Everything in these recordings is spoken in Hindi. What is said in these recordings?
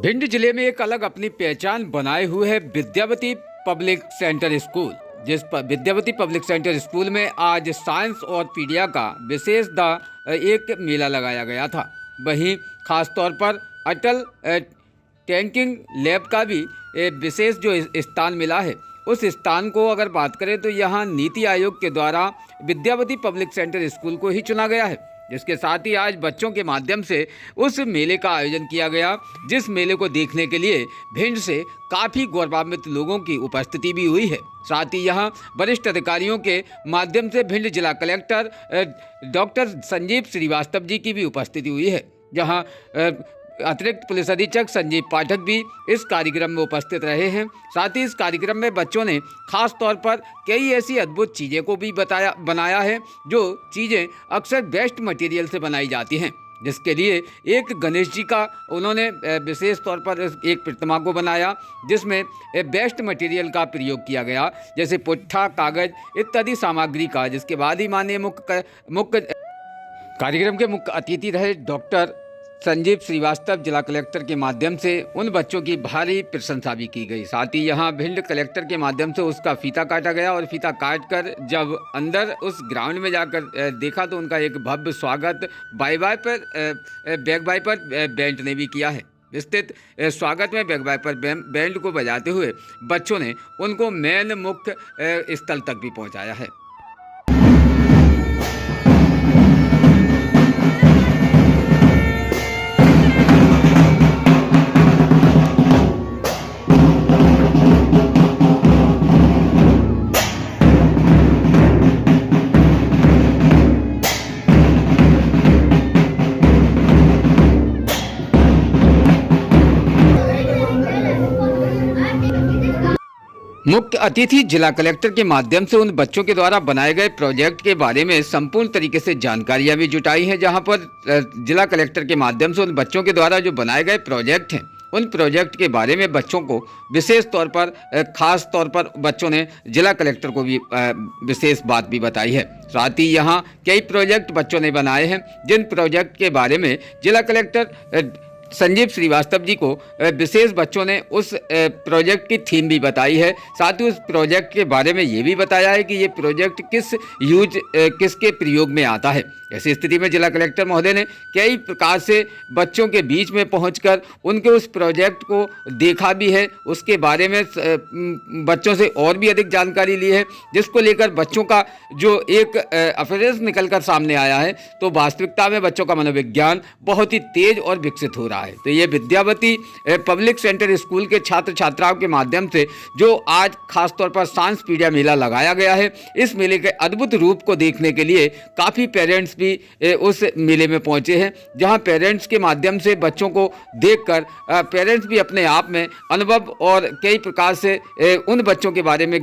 भिंड जिले में एक अलग अपनी पहचान बनाए हुए है Vidyavati public centre school. Vidyavati public centre school में आज साइंस और पीडिया का विशेष एक मेला लगाया गया था। वहीं खास तौर पर अटल टैंकिंग लैब का भी विशेष जो स्थान मिला है, उस स्थान को अगर बात करें तो यहाँ नीति आयोग के द्वारा विद्यावती पब्लिक सेंटर स्कूल को ही चुना गया है, जिसके साथ ही आज बच्चों के माध्यम से उस मेले का आयोजन किया गया, जिस मेले को देखने के लिए भिंड से काफ़ी गौरवान्वित लोगों की उपस्थिति भी हुई है। साथ ही यहाँ वरिष्ठ अधिकारियों के माध्यम से भिंड जिला कलेक्टर डॉक्टर संजीव श्रीवास्तव जी की भी उपस्थिति हुई है, जहाँ अतिरिक्त पुलिस अधीक्षक संजीव पाठक भी इस कार्यक्रम में उपस्थित रहे हैं। साथ ही इस कार्यक्रम में बच्चों ने खास तौर पर कई ऐसी अद्भुत चीज़ें को भी बनाया है, जो चीज़ें अक्सर वेस्ट मटेरियल से बनाई जाती हैं, जिसके लिए एक गणेश जी का उन्होंने विशेष तौर पर एक प्रतिमा को बनाया, जिसमें वेस्ट मटेरियल का प्रयोग किया गया, जैसे पुट्ठा, कागज इत्यादि सामग्री का। जिसके बाद ही माननीय मुख्य कार्यक्रम के मुख्य अतिथि रहे डॉक्टर संजीव श्रीवास्तव जिला कलेक्टर के माध्यम से उन बच्चों की भारी प्रशंसा भी की गई। साथ ही यहाँ भिंड कलेक्टर के माध्यम से उसका फीता काटा गया और फीता काट कर जब अंदर उस ग्राउंड में जाकर देखा तो उनका एक भव्य स्वागत बैग बाई पर बैंड ने भी किया है। विस्तृत स्वागत में बैग बाई पर बैंड को बजाते हुए बच्चों ने उनको मेन मुख्य स्थल तक भी पहुँचाया है। मुख्य अतिथि जिला कलेक्टर के माध्यम से उन बच्चों के द्वारा बनाए गए प्रोजेक्ट के बारे में संपूर्ण तरीके से जानकारियां भी जुटाई हैं, जहां पर जिला कलेक्टर के माध्यम से उन बच्चों के द्वारा जो बनाए गए प्रोजेक्ट हैं, उन प्रोजेक्ट के बारे में बच्चों को विशेष तौर पर खास तौर पर बच्चों ने जिला कलेक्टर को भी विशेष बात भी बताई है। साथ ही यहाँ कई प्रोजेक्ट बच्चों ने बनाए हैं, जिन प्रोजेक्ट के बारे में जिला कलेक्टर संजीव श्रीवास्तव जी को विशेष बच्चों ने उस प्रोजेक्ट की थीम भी बताई है। साथ ही उस प्रोजेक्ट के बारे में ये भी बताया है कि ये प्रोजेक्ट किसके प्रयोग में आता है। ऐसी स्थिति में जिला कलेक्टर महोदय ने कई प्रकार से बच्चों के बीच में पहुंचकर उनके उस प्रोजेक्ट को देखा भी है, उसके बारे में बच्चों से और भी अधिक जानकारी ली है, जिसको लेकर बच्चों का जो एक अफेरेंस निकलकर सामने आया है, तो वास्तविकता में बच्चों का मनोविज्ञान बहुत ही तेज और विकसित हो रहा है। तो ये विद्यावती पब्लिक सेंटर स्कूल के छात्र छात्राओं के माध्यम से जो आज खासतौर पर साइंस पीडिया मेला लगाया गया है, इस मेले के अद्भुत रूप को देखने के लिए काफ़ी पेरेंट्स भी उस मेले में पहुंचे हैं, जहां पेरेंट्स के माध्यम से बच्चों को देखकर पेरेंट्स भी अपने आप में अनुभव और कई प्रकार से उन बच्चों के बारे में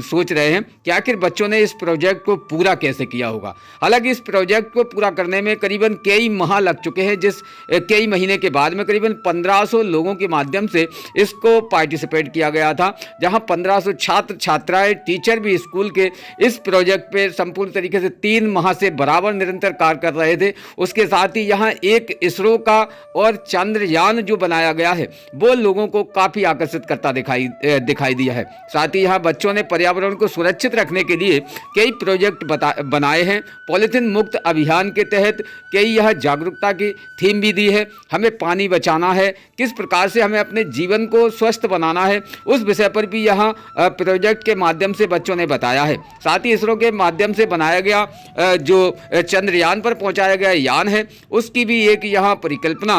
सोच रहे हैं कि आखिर बच्चों ने इस प्रोजेक्ट को पूरा कैसे किया होगा। हालांकि इस प्रोजेक्ट को पूरा करने में करीबन कई माह लग चुके हैं, जिस कई महीने के बाद में करीबन 1500 लोगों के माध्यम से इसको पार्टिसिपेट किया गया था, जहां 1500 छात्र छात्राएं टीचर भी स्कूल के इस प्रोजेक्ट पे संपूर्ण तरीके से 3 माह से बराबर निरंतर कार्य कर रहे थे। उसके साथ ही यहाँ एक इसरो का और चंद्रयान जो बनाया गया है, वो लोगों को काफ़ी आकर्षित करता दिखाई दिया है। साथ ही यहाँ बच्चों ने पर्यावरण को सुरक्षित रखने के लिए कई प्रोजेक्ट बनाए हैं। पॉलीथीन मुक्त अभियान के तहत कई यह जागरूकता की थीम भी दी है। हमें पानी बचाना है, किस प्रकार से हमें अपने जीवन को स्वस्थ बनाना है, उस विषय पर भी यहाँ प्रोजेक्ट के माध्यम से बच्चों ने बताया है। साथ ही इसरो के माध्यम से बनाया गया जो चंद्रयान पर पहुंचाया गया यान है, उसकी भी एक यहाँ परिकल्पना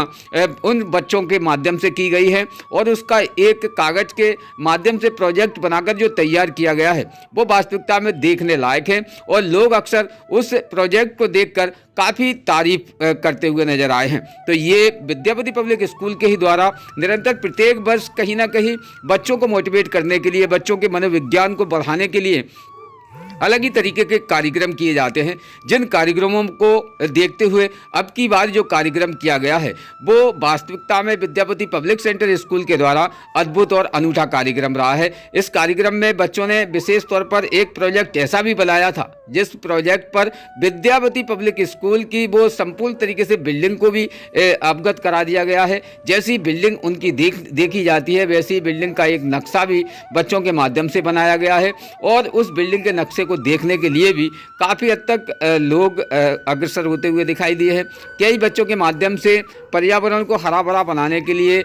उन बच्चों के माध्यम से की गई है, और उसका एक कागज के माध्यम से प्रोजेक्ट बनाकर जो तैयार किया गया है, वो वास्तविकता में देखने लायक है, और लोग अक्सर उस प्रोजेक्ट को देखकर काफ़ी तारीफ करते हुए नजर आए हैं। तो ये विद्यावती पब्लिक स्कूल के ही द्वारा निरंतर प्रत्येक वर्ष कहीं ना कहीं बच्चों को मोटिवेट करने के लिए, बच्चों के मनोविज्ञान को बढ़ाने के लिए अलग ही तरीके के कार्यक्रम किए जाते हैं, जिन कार्यक्रमों को देखते हुए अब की बार जो कार्यक्रम किया गया है वो वास्तविकता में विद्यापति पब्लिक सेंटर स्कूल के द्वारा अद्भुत और अनूठा कार्यक्रम रहा है। इस कार्यक्रम में बच्चों ने विशेष तौर पर एक प्रोजेक्ट ऐसा भी बनाया था जिस प्रोजेक्ट पर विद्यापति पब्लिक स्कूल की वो संपूर्ण तरीके से बिल्डिंग को भी अवगत करा दिया गया है। जैसी बिल्डिंग उनकी देखी जाती है वैसी बिल्डिंग का एक नक्शा भी बच्चों के माध्यम से बनाया गया है और उस बिल्डिंग के नक्शे को देखने के लिए भी काफ़ी हद तक लोग अग्रसर होते हुए दिखाई दिए हैं। कई बच्चों के माध्यम से पर्यावरण को हरा भरा बनाने के लिए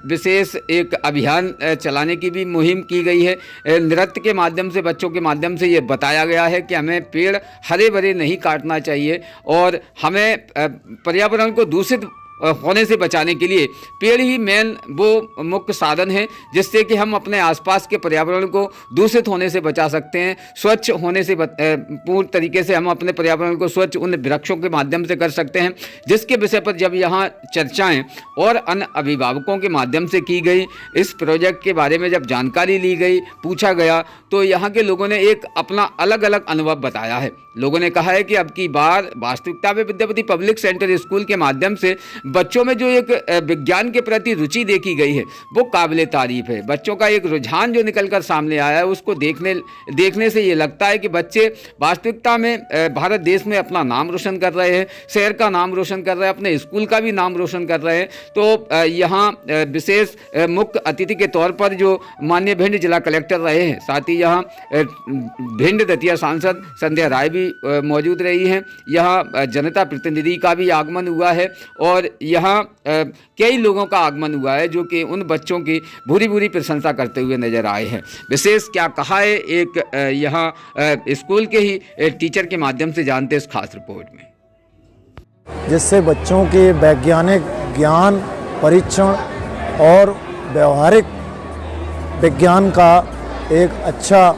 विशेष एक अभियान चलाने की भी मुहिम की गई है। नृत्य के माध्यम से बच्चों के माध्यम से ये बताया गया है कि हमें पेड़ हरे भरे नहीं काटना चाहिए और हमें पर्यावरण को दूषित होने से बचाने के लिए पेड़ ही मेन वो मुख्य साधन है जिससे कि हम अपने आसपास के पर्यावरण को दूषित होने से बचा सकते हैं। स्वच्छ होने से पूर्ण तरीके से हम अपने पर्यावरण को स्वच्छ उन वृक्षों के माध्यम से कर सकते हैं, जिसके विषय पर जब यहाँ चर्चाएं और अन्य अभिभावकों के माध्यम से की गई, इस प्रोजेक्ट के बारे में जब जानकारी ली गई, पूछा गया, तो यहाँ के लोगों ने एक अपना अलग अलग अनुभव बताया है। लोगों ने कहा है कि अब की बार वास्तविकता में विद्यापति पब्लिक सेंटर स्कूल के माध्यम से बच्चों में जो एक विज्ञान के प्रति रुचि देखी गई है वो काबिले तारीफ है। बच्चों का एक रुझान जो निकलकर सामने आया है उसको देखने से ये लगता है कि बच्चे वास्तविकता में भारत देश में अपना नाम रोशन कर रहे हैं, शहर का नाम रोशन कर रहे हैं, अपने स्कूल का भी नाम रोशन कर रहे हैं। तो यहाँ विशेष मुख्य अतिथि के तौर पर जो माननीय भिंड जिला कलेक्टर रहे हैं, साथ ही यहाँ भिंड दतिया सांसद संध्या राय भी मौजूद रही हैं। यहाँ जनता प्रतिनिधि का भी आगमन हुआ है और यहाँ कई लोगों का आगमन हुआ है जो कि उन बच्चों की भूरी भूरी प्रशंसा करते हुए नजर आए हैं। विशेष क्या कहा है एक यहाँ स्कूल के ही टीचर के माध्यम से जानते हैं इस खास रिपोर्ट में, जिससे बच्चों के वैज्ञानिक ज्ञान, परीक्षण और व्यवहारिक विज्ञान का एक अच्छा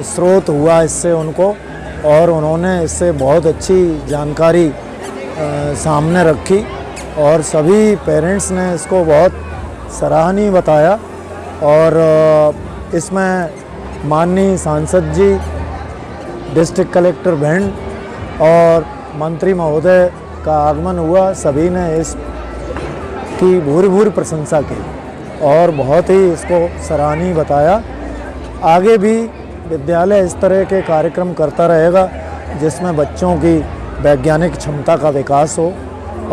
स्रोत हुआ इससे उनको, और उन्होंने इससे बहुत अच्छी जानकारी सामने रखी और सभी पेरेंट्स ने इसको बहुत सराहनीय बताया। और इसमें माननीय सांसद जी, डिस्ट्रिक्ट कलेक्टर भिंड और मंत्री महोदय का आगमन हुआ। सभी ने इसकी भूरी भूरी प्रशंसा की और बहुत ही इसको सराहनीय बताया। आगे भी विद्यालय इस तरह के कार्यक्रम करता रहेगा जिसमें बच्चों की वैज्ञानिक क्षमता का विकास हो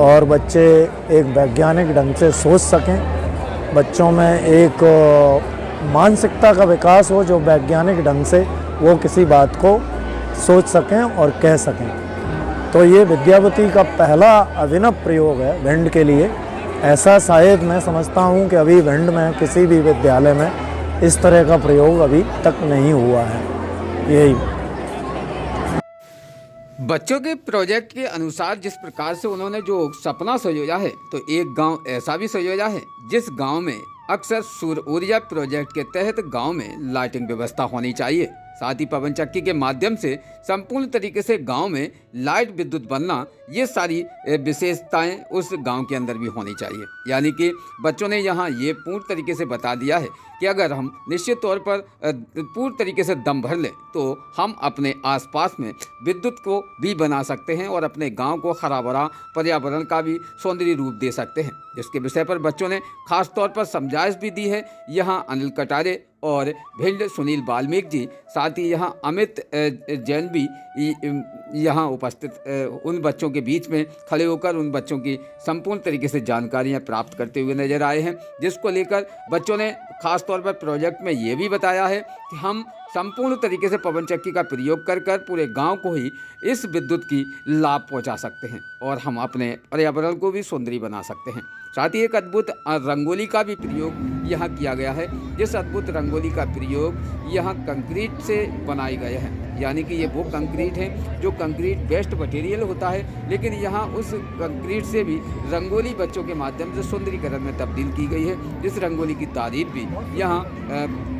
और बच्चे एक वैज्ञानिक ढंग से सोच सकें, बच्चों में एक मानसिकता का विकास हो जो वैज्ञानिक ढंग से वो किसी बात को सोच सकें और कह सकें। तो ये विद्यापति का पहला अभिनव प्रयोग है भिंड के लिए। ऐसा शायद मैं समझता हूँ कि अभी भिंड में किसी भी विद्यालय में इस तरह का प्रयोग अभी तक नहीं हुआ है। यही बच्चों के प्रोजेक्ट के अनुसार जिस प्रकार से उन्होंने जो सपना संजोया है, तो एक गांव ऐसा भी संजोया है जिस गांव में अक्सर सौर ऊर्जा प्रोजेक्ट के तहत गांव में लाइटिंग व्यवस्था होनी चाहिए। साथ ही पवन चक्की के माध्यम से संपूर्ण तरीके से गांव में लाइट विद्युत बनना, ये सारी विशेषताएं उस गांव के अंदर भी होनी चाहिए। यानी कि बच्चों ने यहाँ ये पूर्ण तरीके से बता दिया है कि अगर हम निश्चित तौर पर पूर्ण तरीके से दम भर लें तो हम अपने आसपास में विद्युत को भी बना सकते हैं और अपने गांव को हरा भरा पर्यावरण का भी सौंदर्य रूप दे सकते हैं। जिसके विषय पर बच्चों ने खास तौर पर समझाइश भी दी है। यहाँ अनिल कटारे और भिंड सुनील वाल्मीकि जी, साथ ही यहाँ अमित जैन भी यहाँ उपस्थित उन बच्चों के बीच में खड़े होकर उन बच्चों की संपूर्ण तरीके से जानकारियाँ प्राप्त करते हुए नजर आए हैं। जिसको लेकर बच्चों ने खास तौर पर प्रोजेक्ट में ये भी बताया है कि हम संपूर्ण तरीके से पवन चक्की का प्रयोग कर पूरे गांव को ही इस विद्युत की लाभ पहुंचा सकते हैं और हम अपने पर्यावरण को भी सुंदरी बना सकते हैं। साथ ही एक अद्भुत रंगोली का भी प्रयोग यहाँ किया गया है, जिस अद्भुत रंगोली का प्रयोग यहाँ कंक्रीट से बनाई गया है। यानी कि ये वो कंक्रीट है जो कंक्रीट बेस्ट मटेरियल होता है, लेकिन यहाँ उस कंक्रीट से भी रंगोली बच्चों के माध्यम से सुंदरीकरण में तब्दील की गई है। जिस रंगोली की तारीफ भी यहाँ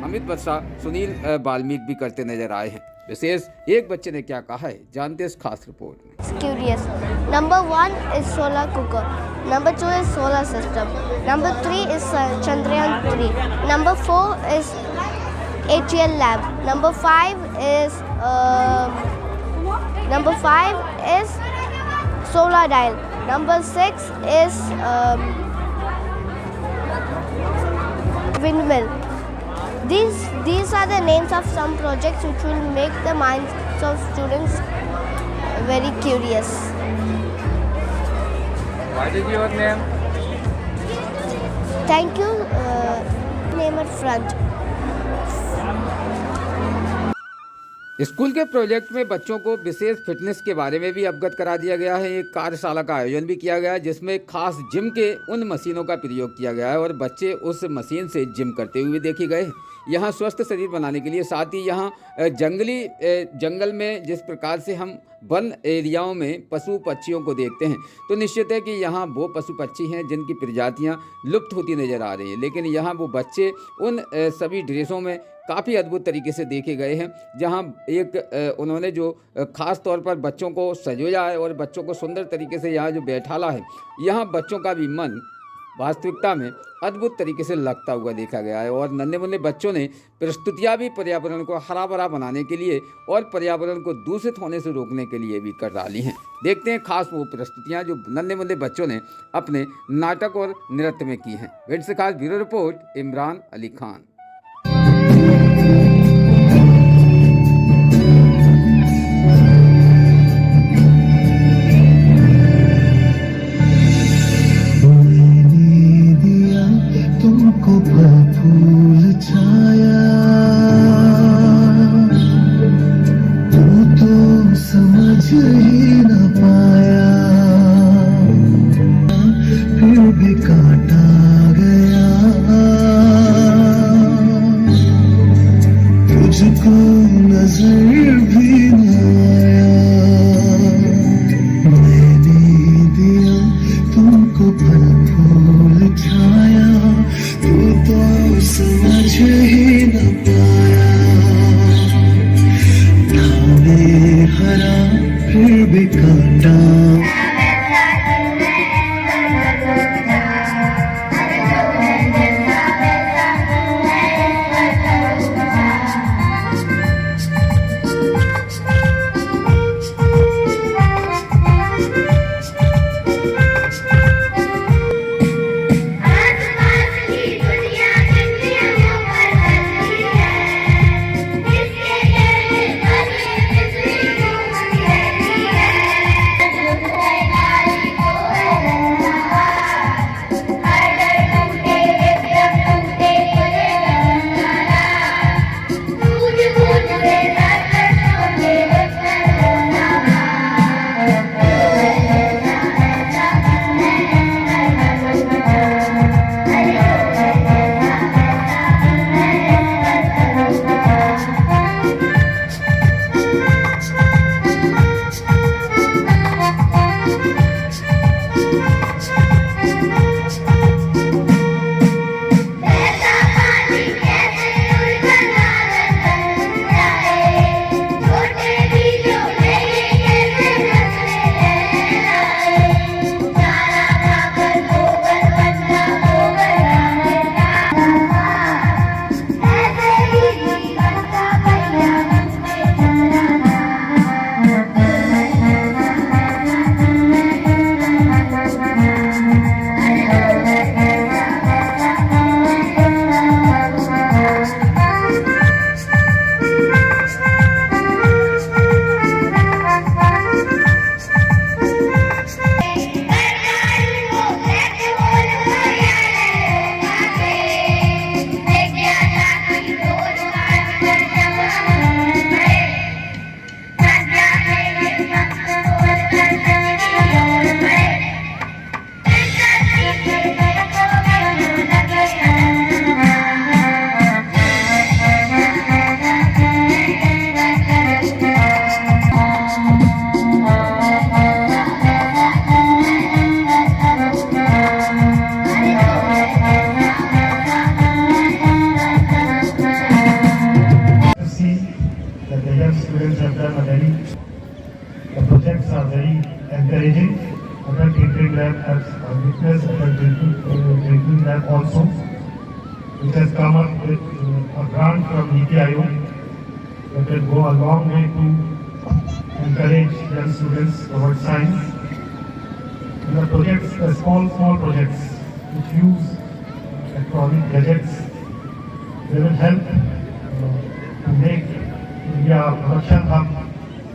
अमित बत्सा, सुनील वाल्मीकि भी करते नजर आए हैं। विशेष एक बच्चे ने क्या कहा है, जानते इस खास रिपोर्ट में। Curious. Number 1 is solar cooker. Number 2 is solar system. Number 3 is Chandrayaan 3. Number 4 is ATL lab. Number 5 is Number 5 is solar dial. Number 6 is windmill. These are the names of some projects which will make the minds of students very curious. What is your name? Thank you. Name at front. School के प्रोजेक्ट में बच्चों को विशेष फिटनेस के बारे में भी अवगत करा दिया गया है। एक कार्यशाला का आयोजन भी किया गया है जिसमें खास जिम के उन मशीनों का प्रयोग किया गया है और बच्चे उस मशीन से जिम करते हुए देखे गए। यहाँ स्वस्थ शरीर बनाने के लिए, साथ ही यहाँ जंगल में जिस प्रकार से हम वन एरियाओं में पशु पक्षियों को देखते हैं, तो निश्चित है कि यहाँ वो पशु पक्षी हैं जिनकी प्रजातियाँ लुप्त होती नज़र आ रही हैं, लेकिन यहाँ वो बच्चे उन सभी ड्रेसों में काफ़ी अद्भुत तरीके से देखे गए हैं। जहाँ एक उन्होंने जो ख़ास तौर पर बच्चों को सजोया है और बच्चों को सुंदर तरीके से यहाँ जो बैठाला है, यहाँ बच्चों का भी मन वास्तविकता में अद्भुत तरीके से लगता हुआ देखा गया है। और नन्हे मुन्ने बच्चों ने प्रस्तुतियाँ भी पर्यावरण को हरा भरा बनाने के लिए और पर्यावरण को दूषित होने से रोकने के लिए भी कर डाली हैं। देखते हैं खास वो प्रस्तुतियाँ जो नन्हे मुन्ने बच्चों ने अपने नाटक और नृत्य में की हैं। भिंड से खास bureau report, Imran Ali Khan. The projects are very encouraging. Other catering lab has witnessed other drinking lab also, which has come up with a grant from NITI Aayog that will go a long way to encourage young students towards science. And the projects, the small projects which use electronic gadgets, they will help to make India a production hub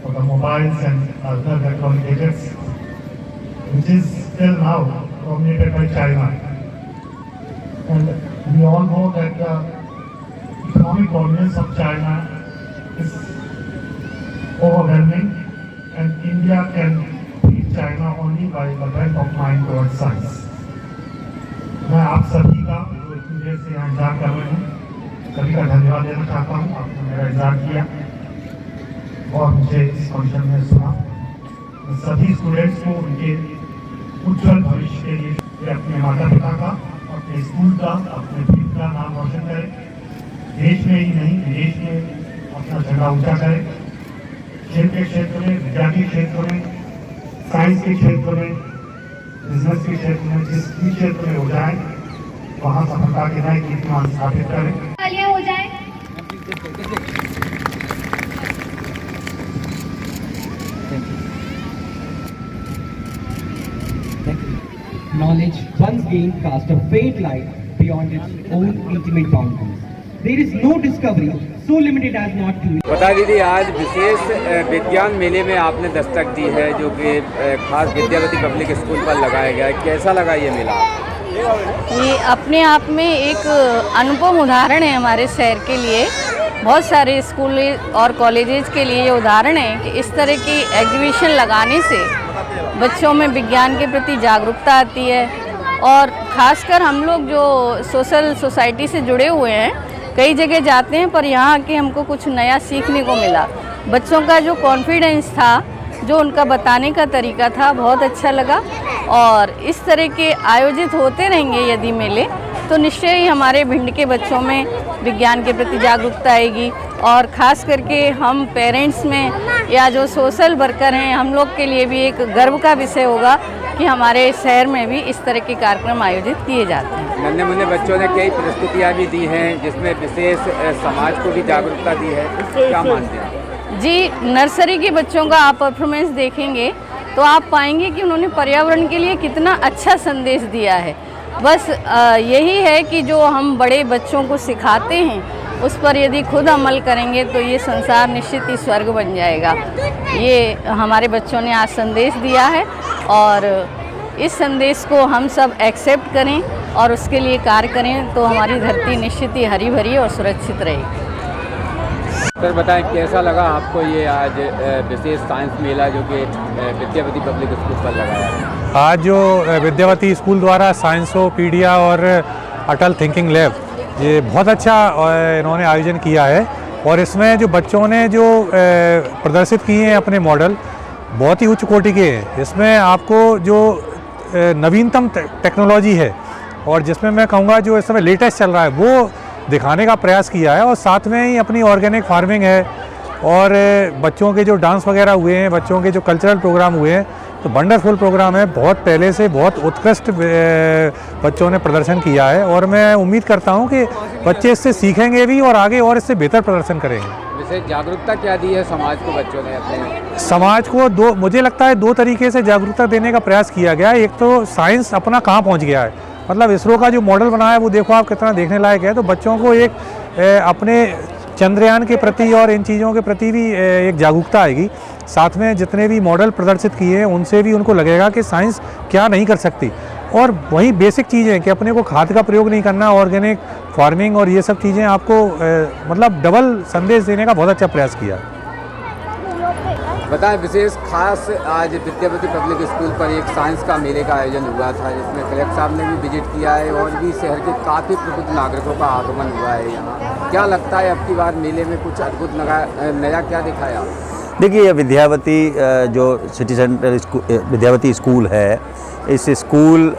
for the mobiles and other electronic gadgets, which is still now dominated by China. And we all know that the economic dominance of China is overwhelming, and India can beat China only by the bent of mind towards science. मैं आप सभी का जो इतनी देर से यहाँ इंतजार कर रहे हैं, सभी का धन्यवाद देना चाहता हूँ। आपने मेरा इंतजार किया और मुझे इस फंक्शन में सुना। सभी स्टूडेंट्स को उनके उज्जवल भविष्य के लिए अपने माता पिता का, अपने स्कूल का, अपने फील्ड का नाम रोशन करें। देश में ही नहीं, विदेश में अपना झंडा ऊंचा करें। खेल के क्षेत्र में, विद्या के क्षेत्र में, साइंस के क्षेत्र में, बिजनेस के क्षेत्र में, जिस भी क्षेत्र में हो जाए वहाँ सफलता के नए कीर्तिमान स्थापित करें। हो जाए। Knowledge once gained cast a faint light beyond its own intimate boundaries. There is no discovery so limited as not to. बता दीजिए, आज विशेष विज्ञान मेले में आपने दस्तक दी है, जो कि खास विद्यावती पब्लिक स्कूल पर लगाया गया है। कैसा लगा ये मेला? ये अपने आप में एक अनुपम उदाहरण है हमारे शहर के लिए। बहुत सारे स्कूल और कॉलेजेस के लिए ये उदाहरण है कि इस तरह की एग्जीबिशन लगाने से बच्चों में विज्ञान के प्रति जागरूकता आती है। और ख़ासकर हम लोग जो सोसाइटी से जुड़े हुए हैं, कई जगह जाते हैं पर यहाँ आके हमको कुछ नया सीखने को मिला। बच्चों का जो कॉन्फिडेंस था, जो उनका बताने का तरीका था, बहुत अच्छा लगा। और इस तरह के आयोजित होते रहेंगे यदि मेले, तो निश्चय ही हमारे भिंड के बच्चों में विज्ञान के प्रति जागरूकता आएगी। और ख़ास करके हम पेरेंट्स में या जो सोशल वर्कर हैं, हम लोग के लिए भी एक गर्व का विषय होगा कि हमारे शहर में भी इस तरह के कार्यक्रम आयोजित किए जाते हैं। नन्हे मुन्ने बच्चों ने कई प्रस्तुतियाँ भी दी हैं, जिसमें विशेष समाज को भी जागरूकता दी है। क्या मानते हैं? जी, नर्सरी के बच्चों का आप परफॉर्मेंस देखेंगे तो आप पाएंगे कि उन्होंने पर्यावरण के लिए कितना अच्छा संदेश दिया है। बस यही है कि जो हम बड़े बच्चों को सिखाते हैं, उस पर यदि खुद अमल करेंगे तो ये संसार निश्चित ही स्वर्ग बन जाएगा। ये हमारे बच्चों ने आज संदेश दिया है और इस संदेश को हम सब एक्सेप्ट करें और उसके लिए कार्य करें तो हमारी धरती निश्चित ही हरी भरी और सुरक्षित रहेगी। सर बताएं, कैसा लगा आपको ये आज विशेष साइंस मेला जो कि विद्यावती पब्लिक स्कूल पर लगाया है? आज जो विद्यावती स्कूल द्वारा साइंसोपीडिया और अटल थिंकिंग लैब, ये बहुत अच्छा इन्होंने आयोजन किया है। और इसमें जो बच्चों ने जो प्रदर्शित किए हैं अपने मॉडल, बहुत ही उच्च कोटि के हैं। इसमें आपको जो नवीनतम टेक्नोलॉजी है और जिसमें मैं कहूँगा जो इस समय लेटेस्ट चल रहा है, वो दिखाने का प्रयास किया है। और साथ में ही अपनी ऑर्गेनिक फार्मिंग है और बच्चों के जो डांस वगैरह हुए हैं, बच्चों के जो कल्चरल प्रोग्राम हुए हैं, तो वंडरफुल प्रोग्राम है। बहुत पहले से बहुत उत्कृष्ट बच्चों ने प्रदर्शन किया है और मैं उम्मीद करता हूं कि बच्चे इससे सीखेंगे भी और आगे और इससे बेहतर प्रदर्शन करेंगे। विशेष जागरूकता क्या दी है समाज को बच्चों ने अपने? समाज को मुझे लगता है दो तरीके से जागरूकता देने का प्रयास किया गया है। एक तो साइंस अपना कहाँ पहुँच गया है, मतलब इसरो का जो मॉडल बनाया है वो देखो आप कितना देखने लायक है। तो बच्चों को एक अपने चंद्रयान के प्रति और इन चीज़ों के प्रति भी एक जागरूकता आएगी। साथ में जितने भी मॉडल प्रदर्शित किए हैं उनसे भी उनको लगेगा कि साइंस क्या नहीं कर सकती। और वही बेसिक चीज़ें कि अपने को खाद का प्रयोग नहीं करना, ऑर्गेनिक फार्मिंग और ये सब चीज़ें आपको मतलब डबल संदेश देने का बहुत अच्छा प्रयास किया। बताएं, विशेष खास आज विद्यावती पब्लिक स्कूल पर एक साइंस का मेले का आयोजन हुआ था, जिसमें कलेक्टर साहब ने भी विजिट किया है और भी शहर के काफ़ी प्रबुद्ध नागरिकों का आगमन हुआ है यहाँ। क्या लगता है अब की बार मेले में कुछ अद्भुत नया क्या दिखाया? देखिए, ये विद्यावती जो सिटी सेंटर विद्यावती स्कूल है, इस स्कूल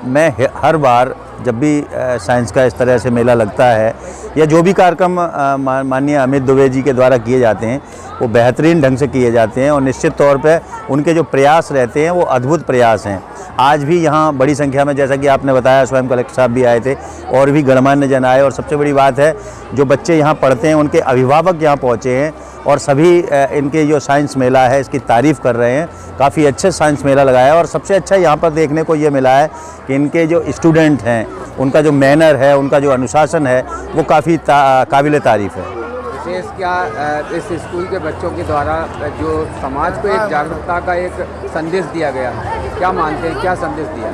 में हर बार जब भी साइंस का इस तरह से मेला लगता है या जो भी कार्यक्रम माननीय अमित दुबे जी के द्वारा किए जाते हैं, वो बेहतरीन ढंग से किए जाते हैं और निश्चित तौर पे उनके जो प्रयास रहते हैं वो अद्भुत प्रयास हैं। आज भी यहाँ बड़ी संख्या में, जैसा कि आपने बताया, स्वयं कलेक्टर साहब भी आए थे और भी गणमान्य जन आए। और सबसे बड़ी बात है, जो बच्चे यहाँ पढ़ते हैं उनके अभिभावक यहाँ पहुँचे हैं और सभी इनके जो साइंस मेला है इसकी तारीफ़ कर रहे हैं। काफ़ी अच्छे साइंस मेला लगाया है और सबसे अच्छा यहाँ पर देखने को ये मिला है कि इनके जो स्टूडेंट हैं उनका जो मैनर है, उनका जो अनुशासन है, वो काफ़ी काबिल तारीफ़ है। विशेष क्या इस स्कूल के बच्चों के द्वारा जो समाज को एक जागरूकता का एक संदेश दिया गया, क्या मानते हैं, क्या संदेश दिया?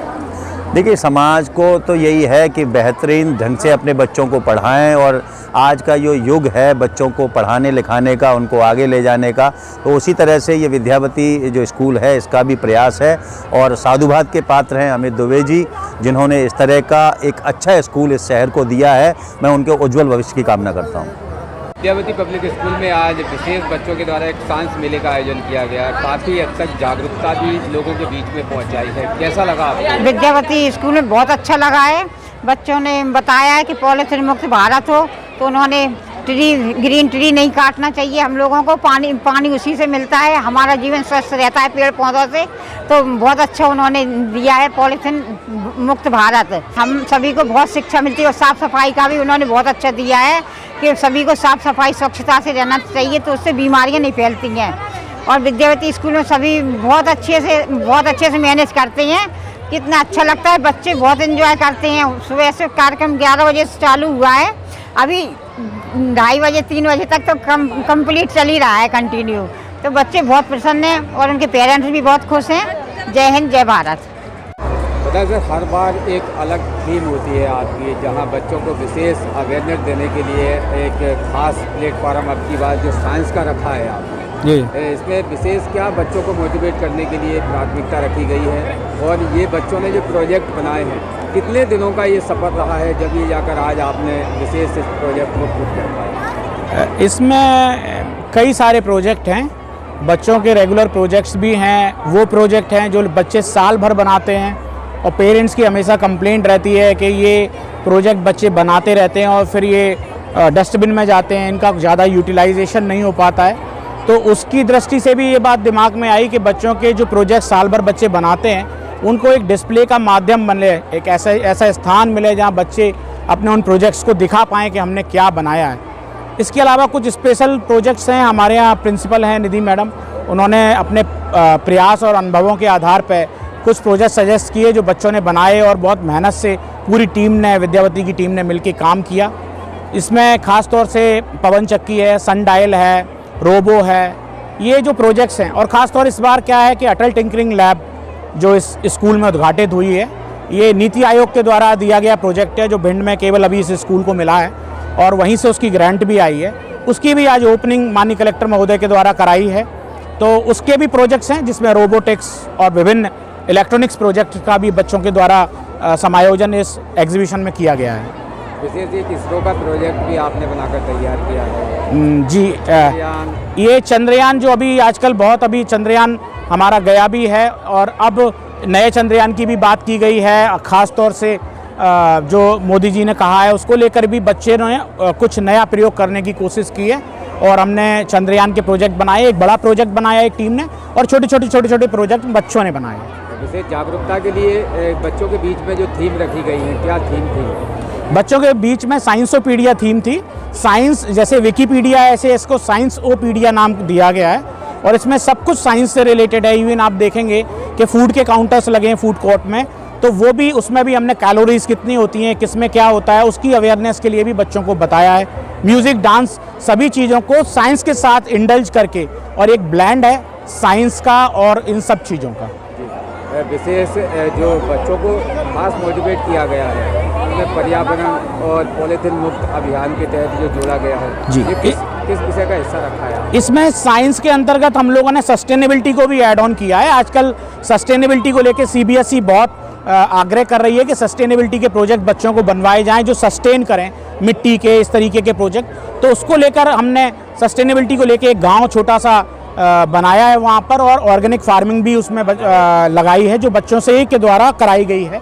देखिए, समाज को तो यही है कि बेहतरीन ढंग से अपने बच्चों को पढ़ाएं और आज का जो युग है बच्चों को पढ़ाने लिखाने का, उनको आगे ले जाने का, तो उसी तरह से ये विद्यावती जो स्कूल है इसका भी प्रयास है। और साधुवाद के पात्र हैं अमित दुबे जी, जिन्होंने इस तरह का एक अच्छा स्कूल इस शहर को दिया है। मैं उनके उज्जवल भविष्य की कामना करता हूँ। विद्यावती पब्लिक स्कूल में आज विशेष बच्चों के द्वारा एक साइंस मेले का आयोजन किया गया। काफ़ी हद तक जागरूकता भी लोगों के बीच में पहुंचाई है, कैसा लगा आपको? विद्यावती स्कूल में बहुत अच्छा लगा है। बच्चों ने बताया है कि पॉलीथीन मुक्त भारत हो, तो उन्होंने ग्रीन ट्री नहीं काटना चाहिए। हम लोगों को पानी उसी से मिलता है, हमारा जीवन स्वस्थ रहता है पेड़ पौधों से। तो बहुत अच्छा उन्होंने दिया है पॉलीथीन मुक्त भारत। हम सभी को बहुत शिक्षा मिलती है और साफ़ सफाई का भी उन्होंने बहुत अच्छा दिया है कि सभी को साफ़ सफाई स्वच्छता से रहना चाहिए, तो उससे बीमारियां नहीं फैलती हैं। और विद्यावती स्कूल में सभी बहुत अच्छे से मैनेज करते हैं। कितना अच्छा लगता है, बच्चे बहुत एंजॉय करते हैं। सुबह से कार्यक्रम 11 बजे से चालू हुआ है, अभी 2:30 बजे 3 बजे तक तो कंप्लीट चल ही रहा है कंटिन्यू। तो बच्चे बहुत प्रसन्न हैं और उनके पेरेंट्स भी बहुत खुश हैं। जय हिंद, जय भारत। पता है सर, हर बार एक अलग थीम होती है आपकी, जहां बच्चों को विशेष अवेयरनेस देने के लिए एक खास प्लेटफॉर्म आपकी बात जो साइंस का रखा है आपने जी, इसमें विशेष क्या बच्चों को मोटिवेट करने के लिए प्राथमिकता रखी गई है। और ये बच्चों ने जो प्रोजेक्ट बनाए हैं, कितने दिनों का ये सफ़र रहा है जब ये जाकर आज आपने विशेष इस प्रोजेक्ट को पूरा कर पाया? इसमें कई सारे प्रोजेक्ट हैं, बच्चों के रेगुलर प्रोजेक्ट्स भी हैं, वो प्रोजेक्ट हैं जो बच्चे साल भर बनाते हैं और पेरेंट्स की हमेशा कंप्लेंट रहती है कि ये प्रोजेक्ट बच्चे बनाते रहते हैं और फिर ये डस्टबिन में जाते हैं, इनका ज़्यादा यूटिलाइजेशन नहीं हो पाता है। तो उसकी दृष्टि से भी ये बात दिमाग में आई कि बच्चों के जो प्रोजेक्ट साल भर बच्चे बनाते हैं उनको एक डिस्प्ले का माध्यम मिले, एक ऐसा स्थान मिले जहाँ बच्चे अपने उन प्रोजेक्ट्स को दिखा पाएँ कि हमने क्या बनाया है। इसके अलावा कुछ स्पेशल प्रोजेक्ट्स हैं। हमारे यहाँ प्रिंसिपल हैं निधि मैडम, उन्होंने अपने प्रयास और अनुभवों के आधार पर कुछ प्रोजेक्ट सजेस्ट किए जो बच्चों ने बनाए और बहुत मेहनत से पूरी टीम ने, विद्यावती की टीम ने मिलकर काम किया। इसमें ख़ास तौर से पवन चक्की है, सनडायल है, रोबो है, ये जो प्रोजेक्ट्स हैं। और ख़ास तौर इस बार क्या है कि अटल टिंकरिंग लैब जो इस स्कूल में उद्घाटित हुई है, ये नीति आयोग के द्वारा दिया गया प्रोजेक्ट है जो भिंड में केवल अभी इस स्कूल को मिला है और वहीं से उसकी ग्रांट भी आई है। उसकी भी आज ओपनिंग माननीय कलेक्टर महोदय के द्वारा कराई है। तो उसके भी प्रोजेक्ट्स हैं जिसमें रोबोटिक्स और विभिन्न इलेक्ट्रॉनिक्स प्रोजेक्ट का भी बच्चों के द्वारा समायोजन इस एग्जीबिशन में किया गया है। विशेष एक इसरो का प्रोजेक्ट भी आपने बनाकर तैयार किया है जी। ये चंद्रयान जो अभी आजकल बहुत अभी चंद्रयान हमारा गया भी है और अब नए चंद्रयान की भी बात की गई है। ख़ास तौर से जो मोदी जी ने कहा है उसको लेकर भी बच्चे ने कुछ नया प्रयोग करने की कोशिश की है और हमने चंद्रयान के प्रोजेक्ट बनाए। एक बड़ा प्रोजेक्ट बनाया एक टीम ने और छोटे छोटे प्रोजेक्ट बच्चों ने बनाए। विशेष जागरूकता के लिए बच्चों के बीच में जो थीम रखी गई है, क्या थीम थी? बच्चों के बीच में साइंसोपीडिया थीम थी। साइंस जैसे विकीपीडिया है, ऐसे इसको साइंसोपीडिया नाम दिया गया है और इसमें सब कुछ साइंस से रिलेटेड है। इवन आप देखेंगे कि फूड के काउंटर्स लगे हैं फूड कोर्ट में, तो वो भी उसमें भी हमने कैलोरीज कितनी होती हैं, किसमें क्या होता है, उसकी अवेयरनेस के लिए भी बच्चों को बताया है। म्यूज़िक, डांस, सभी चीज़ों को साइंस के साथ इंडल्ज करके और एक ब्लेंड है साइंस का और इन सब चीज़ों का। विशेष जो बच्चों को खास मोटिवेट किया गया है उनमें पर्यावरण और पॉलीथीन मुक्त अभियान के तहत जो जोड़ा गया है जी, किस विषय का हिस्सा रखा है? इसमें साइंस के अंतर्गत हम लोगों ने सस्टेनेबिलिटी को भी ऐड ऑन किया है। आजकल सस्टेनेबिलिटी को लेकर CBSE बहुत आग्रह कर रही है कि सस्टेनेबिलिटी के प्रोजेक्ट बच्चों को बनवाए जाएं जो सस्टेन करें मिट्टी के, इस तरीके के प्रोजेक्ट। तो उसको लेकर हमने सस्टेनेबिलिटी को लेकर एक गाँव छोटा सा बनाया है वहाँ पर और ऑर्गेनिक फार्मिंग भी उसमें लगाई है जो बच्चों से के द्वारा कराई गई है।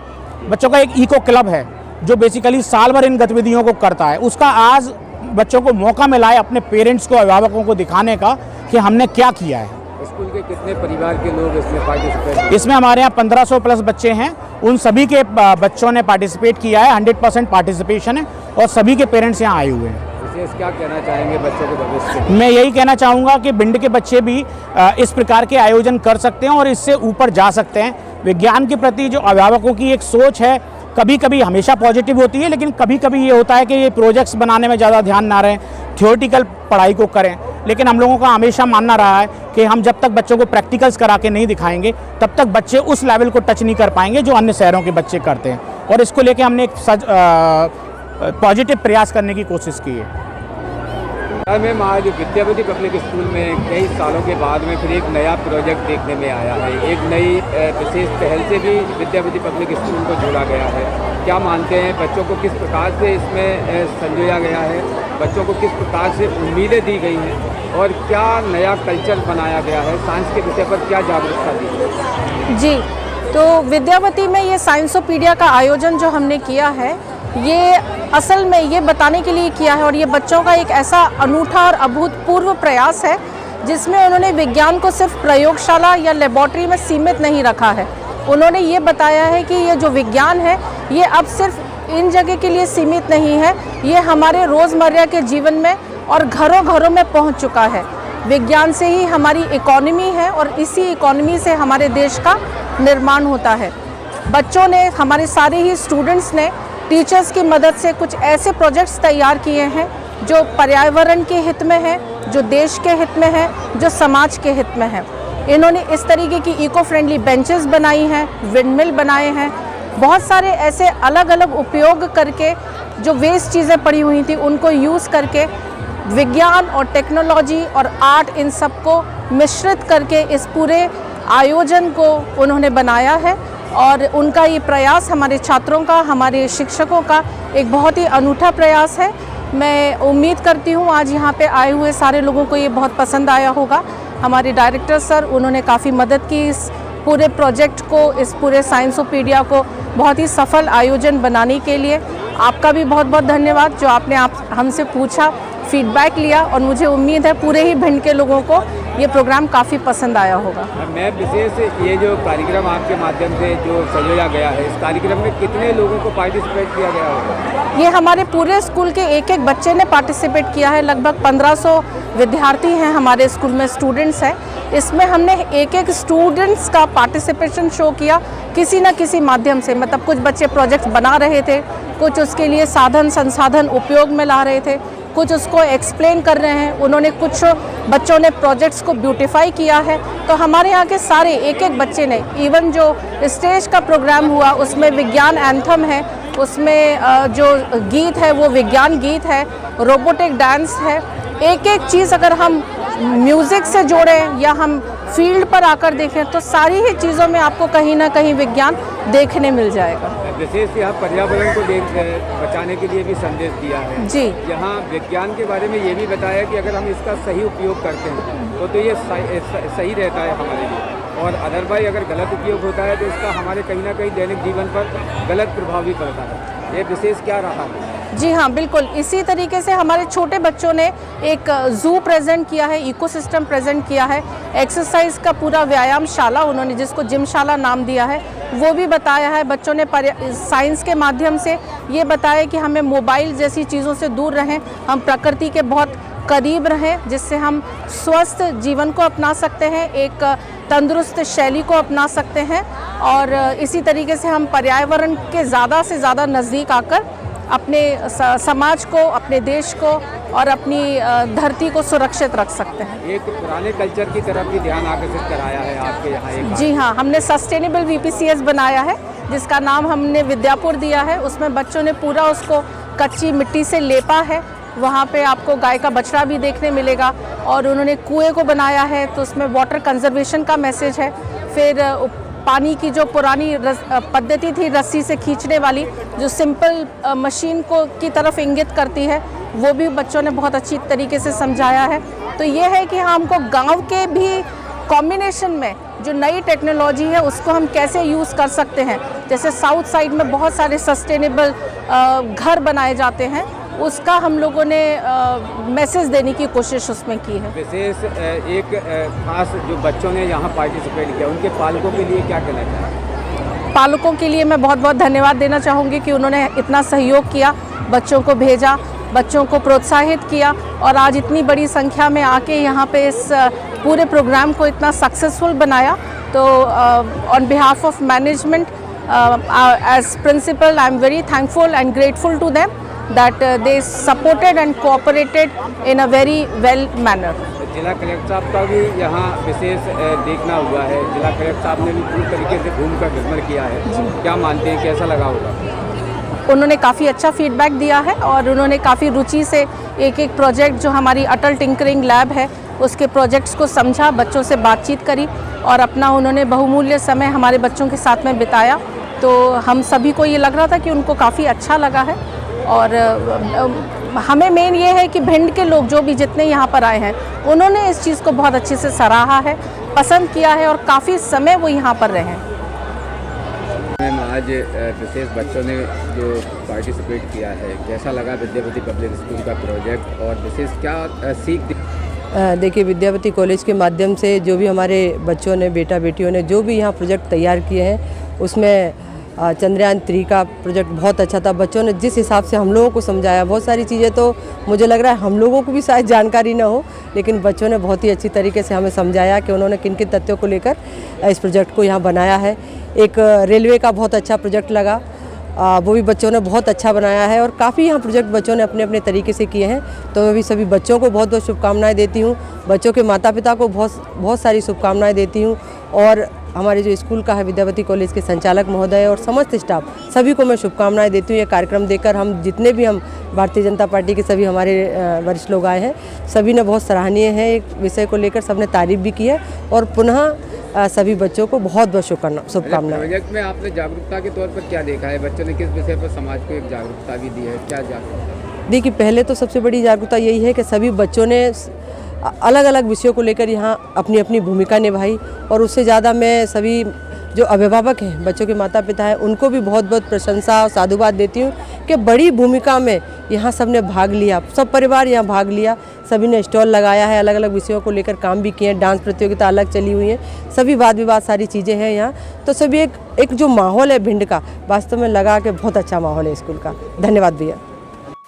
बच्चों का एक इको क्लब है जो बेसिकली साल भर इन गतिविधियों को करता है। उसका आज बच्चों को मौका मिला है अपने पेरेंट्स को, अभिभावकों को दिखाने का कि हमने क्या किया है। इस स्कूल के कितने परिवार के लोग इसमें पार्टिसिपेट? इसमें हमारे यहाँ 1500 प्लस बच्चे हैं। उन सभी के बच्चों ने पार्टिसिपेट किया है। 100% पार्टिसिपेशन है और सभी के पेरेंट्स यहाँ आए हुए हैं। विशेष क्या कहना चाहेंगे बच्चों के भविष्य के? मैं यही कहना चाहूँगा कि भिंड के बच्चे भी इस प्रकार के आयोजन कर सकते हैं और इससे ऊपर जा सकते हैं। विज्ञान के प्रति जो अभिभावकों की एक सोच है कभी कभी हमेशा पॉजिटिव होती है, लेकिन कभी कभी ये होता है कि ये प्रोजेक्ट्स बनाने में ज़्यादा ध्यान ना रहें, थियोरेटिकल पढ़ाई को करें। लेकिन हम लोगों का हमेशा मानना रहा है कि हम जब तक बच्चों को प्रैक्टिकल्स करा के नहीं दिखाएंगे तब तक बच्चे उस लेवल को टच नहीं कर पाएंगे जो अन्य शहरों के बच्चे करते हैं। और इसको लेके हमने एक पॉजिटिव प्रयास करने की कोशिश की है। मैम, आज विद्यावती पब्लिक स्कूल में कई सालों के बाद में फिर एक नया प्रोजेक्ट देखने में आया है। एक नई विशेष पहल से भी विद्यावती पब्लिक स्कूल को जोड़ा गया है। क्या मानते हैं, बच्चों को किस प्रकार से इसमें संजोया गया है, बच्चों को किस प्रकार से उम्मीदें दी गई हैं और क्या नया कल्चर बनाया गया है, साइंस के विषय पर क्या जागरूकता दी है? जी, तो विद्यावती में ये साइंसोपीडिया का आयोजन जो हमने किया है, ये असल में ये बताने के लिए किया है और ये बच्चों का एक ऐसा अनूठा और अभूतपूर्व प्रयास है जिसमें उन्होंने विज्ञान को सिर्फ प्रयोगशाला या लेबॉर्ट्री में सीमित नहीं रखा है। उन्होंने ये बताया है कि ये जो विज्ञान है ये अब सिर्फ इन जगह के लिए सीमित नहीं है, ये हमारे रोज़मर्रा के जीवन में और घरों घरों में पहुंच चुका है। विज्ञान से ही हमारी इकोनॉमी है और इसी इकोनॉमी से हमारे देश का निर्माण होता है। बच्चों ने, हमारे सारे ही स्टूडेंट्स ने टीचर्स की मदद से कुछ ऐसे प्रोजेक्ट्स तैयार किए हैं जो पर्यावरण के हित में है, जो देश के हित में है, जो समाज के हित में है। इन्होंने इस तरीके की इको फ्रेंडली बेंचेस बनाई हैं, विंडमिल बनाए हैं, बहुत सारे ऐसे अलग अलग उपयोग करके जो वेस्ट चीज़ें पड़ी हुई थी उनको यूज़ करके विज्ञान और टेक्नोलॉजी और आर्ट इन सब को मिश्रित करके इस पूरे आयोजन को उन्होंने बनाया है। और उनका ये प्रयास हमारे छात्रों का, हमारे शिक्षकों का एक बहुत ही अनूठा प्रयास है। मैं उम्मीद करती हूँ आज यहाँ पे आए हुए सारे लोगों को ये बहुत पसंद आया होगा। हमारे डायरेक्टर सर, उन्होंने काफ़ी मदद की इस पूरे प्रोजेक्ट को, इस पूरे साइंसोपीडिया को बहुत ही सफल आयोजन बनाने के लिए। आपका भी बहुत बहुत धन्यवाद जो आपने हमसे पूछा, फीडबैक लिया और मुझे उम्मीद है पूरे ही भिंड के लोगों को ये प्रोग्राम काफ़ी पसंद आया होगा। मैं विशेष ये जो कार्यक्रम आपके माध्यम से जो सजाया गया है, इस कार्यक्रम में कितने लोगों को पार्टिसिपेट किया गया होगा? ये हमारे पूरे स्कूल के एक एक बच्चे ने पार्टिसिपेट किया है। लगभग 1500 विद्यार्थी हैं हमारे स्कूल में, स्टूडेंट्स हैं। इसमें हमने एक एक स्टूडेंट्स का पार्टिसिपेशन शो किया किसी न किसी माध्यम से। मतलब कुछ बच्चे प्रोजेक्ट बना रहे थे, कुछ उसके लिए साधन संसाधन उपयोग में ला रहे थे, कुछ उसको एक्सप्लेन कर रहे हैं। उन्होंने, कुछ बच्चों ने प्रोजेक्ट्स को ब्यूटीफाई किया है। तो हमारे यहाँ के सारे एक एक बच्चे ने, इवन जो स्टेज का प्रोग्राम हुआ उसमें विज्ञान एंथम है, उसमें जो गीत है वो विज्ञान गीत है, रोबोटिक डांस है। एक एक चीज़ अगर हम म्यूज़िक से जोड़ें या हम फील्ड पर आकर देखें तो सारी ही चीज़ों में आपको कहीं ना कहीं विज्ञान देखने मिल जाएगा। विशेष यहाँ पर्यावरण को बचाने के लिए भी संदेश दिया है जी। यहाँ विज्ञान के बारे में ये भी बताया कि अगर हम इसका सही उपयोग करते हैं तो ये सही रहता है हमारे लिए, और अदरवाइज अगर गलत उपयोग होता है तो इसका हमारे कहीं ना कहीं दैनिक जीवन पर गलत प्रभाव भी पड़ता है। ये विशेष क्या रहा है? जी हाँ, बिल्कुल इसी तरीके से हमारे छोटे बच्चों ने एक जू प्रेजेंट किया है, इकोसिस्टम प्रेजेंट किया है, एक्सरसाइज का पूरा व्यायामशाला, उन्होंने जिसको जिमशाला नाम दिया है, वो भी बताया है। बच्चों ने साइंस के माध्यम से ये बताया कि हमें मोबाइल जैसी चीज़ों से दूर रहें, हम प्रकृति के बहुत करीब रहें, जिससे हम स्वस्थ जीवन को अपना सकते हैं, एक तंदुरुस्त शैली को अपना सकते हैं और इसी तरीके से हम पर्यावरण के ज़्यादा से ज़्यादा नज़दीक आकर अपने समाज को, अपने देश को और अपनी धरती को सुरक्षित रख सकते हैं। एक पुराने कल्चर की तरफ भी ध्यान आकर्षित कराया है आपके यहाँ? जी हाँ, हमने सस्टेनेबल VPCS बनाया है जिसका नाम हमने विद्यापुर दिया है। उसमें बच्चों ने पूरा उसको कच्ची मिट्टी से लेपा है। वहाँ पे आपको गाय का बछड़ा भी देखने मिलेगा और उन्होंने कुएं को बनाया है तो उसमें वाटर कंजर्वेशन का मैसेज है। फिर पानी की जो पुरानी पद्धति थी रस्सी से खींचने वाली, जो सिंपल मशीन को की तरफ इंगित करती है, वो भी बच्चों ने बहुत अच्छी तरीके से समझाया है। तो ये है कि हमको गांव के भी कॉम्बिनेशन में जो नई टेक्नोलॉजी है उसको हम कैसे यूज़ कर सकते हैं। जैसे साउथ साइड में बहुत सारे सस्टेनेबल घर बनाए जाते हैं, उसका हम लोगों ने मैसेज देने की कोशिश उसमें की है। विशेष एक खास जो बच्चों ने यहाँ पार्टिसिपेट किया, उनके पालकों के लिए क्या कहना चाहिए? पालकों के लिए मैं बहुत बहुत धन्यवाद देना चाहूँगी कि उन्होंने इतना सहयोग किया, बच्चों को भेजा, बच्चों को प्रोत्साहित किया और आज इतनी बड़ी संख्या में आके यहाँ पे इस पूरे प्रोग्राम को इतना सक्सेसफुल बनाया। तो on behalf of management as principal I am very thankful and grateful to them that they supported and cooperated in a very well manner. जिला कलेक्टर साहब का भी यहाँ विशेष देखना हुआ है। जिला कलेक्टर साहब ने भी पूरी तरीके से घूमकर भ्रमण किया है, क्या मानते हैं कैसा लगा होगा? उन्होंने काफ़ी अच्छा फीडबैक दिया है और उन्होंने काफ़ी रुचि से एक एक प्रोजेक्ट जो हमारी अटल टिंकरिंग लैब है उसके प्रोजेक्ट्स को समझा, बच्चों से बातचीत करी और अपना उन्होंने बहुमूल्य समय हमारे बच्चों के साथ में बिताया। तो हम सभी को ये लग रहा था कि उनको काफ़ी अच्छा लगा है और हमें मेन ये है कि भिंड के लोग जो भी जितने यहाँ पर आए हैं उन्होंने इस चीज़ को बहुत अच्छे से सराहा है, पसंद किया है और काफ़ी समय वो यहाँ पर रहे हैं। मैम, आज विशेष बच्चों ने जो पार्टिसिपेट किया है, कैसा लगा विद्यावती पब्लिक स्कूल का प्रोजेक्ट और विशेष क्या सीख? देखिए, विद्यावती कॉलेज के माध्यम से जो भी हमारे बच्चों ने, बेटा बेटियों ने जो भी यहाँ प्रोजेक्ट तैयार किए हैं उसमें चंद्रयान 3 का प्रोजेक्ट बहुत अच्छा था। बच्चों ने जिस हिसाब से हम लोगों को समझाया, बहुत सारी चीज़ें तो मुझे लग रहा है हम लोगों को भी शायद जानकारी ना हो, लेकिन बच्चों ने बहुत ही अच्छी तरीके से हमें समझाया कि उन्होंने किन किन तथ्यों को लेकर इस प्रोजेक्ट को यहाँ बनाया है। एक रेलवे का बहुत अच्छा प्रोजेक्ट लगा, वो भी बच्चों ने बहुत अच्छा बनाया है और काफ़ी यहाँ प्रोजेक्ट बच्चों ने अपने अपने तरीके से किए हैं। तो मैं भी सभी बच्चों को बहुत बहुत शुभकामनाएं देती हूँ, बच्चों के माता पिता को बहुत सारी शुभकामनाएं देती हूँ और हमारे जो स्कूल का है विद्यावती कॉलेज के संचालक महोदय और समस्त स्टाफ सभी को मैं शुभकामनाएं देती हूँ। ये कार्यक्रम देखकर हम जितने भी हम भारतीय जनता पार्टी के सभी हमारे वरिष्ठ लोग आए हैं, सभी ने बहुत सराहनीय है एक विषय को लेकर, सबने तारीफ भी की है और पुनः सभी बच्चों को बहुत बहुत शुभकामनाएं। प्रोजेक्ट में आपने जागरूकता के तौर पर क्या देखा है? बच्चों ने किस विषय पर समाज को एक जागरूकता भी दी है, क्या जागरूकता? देखिए, पहले तो सबसे बड़ी जागरूकता यही है कि सभी बच्चों ने अलग अलग विषयों को लेकर यहाँ अपनी अपनी भूमिका निभाई और उससे ज़्यादा मैं सभी जो अभिभावक हैं, बच्चों के माता पिता हैं, उनको भी बहुत बहुत प्रशंसा और साधुवाद देती हूँ कि बड़ी भूमिका में यहाँ सबने भाग लिया, सब परिवार यहाँ भाग लिया, सभी ने स्टॉल लगाया है, अलग अलग विषयों को लेकर काम भी किए हैं, डांस प्रतियोगिता अलग चली हुई है, सभी वाद विवाद सारी चीज़ें हैं यहाँ। तो सभी एक जो माहौल है भिंड का, वास्तव में लगा कि बहुत अच्छा माहौल है स्कूल का। धन्यवाद भैया।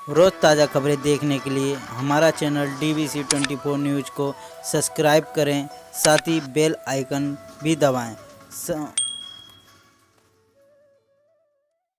रोज़ ताज़ा खबरें देखने के लिए हमारा चैनल DBC 24 न्यूज़ को सब्सक्राइब करें, साथ ही बेल आइकन भी दबाएं।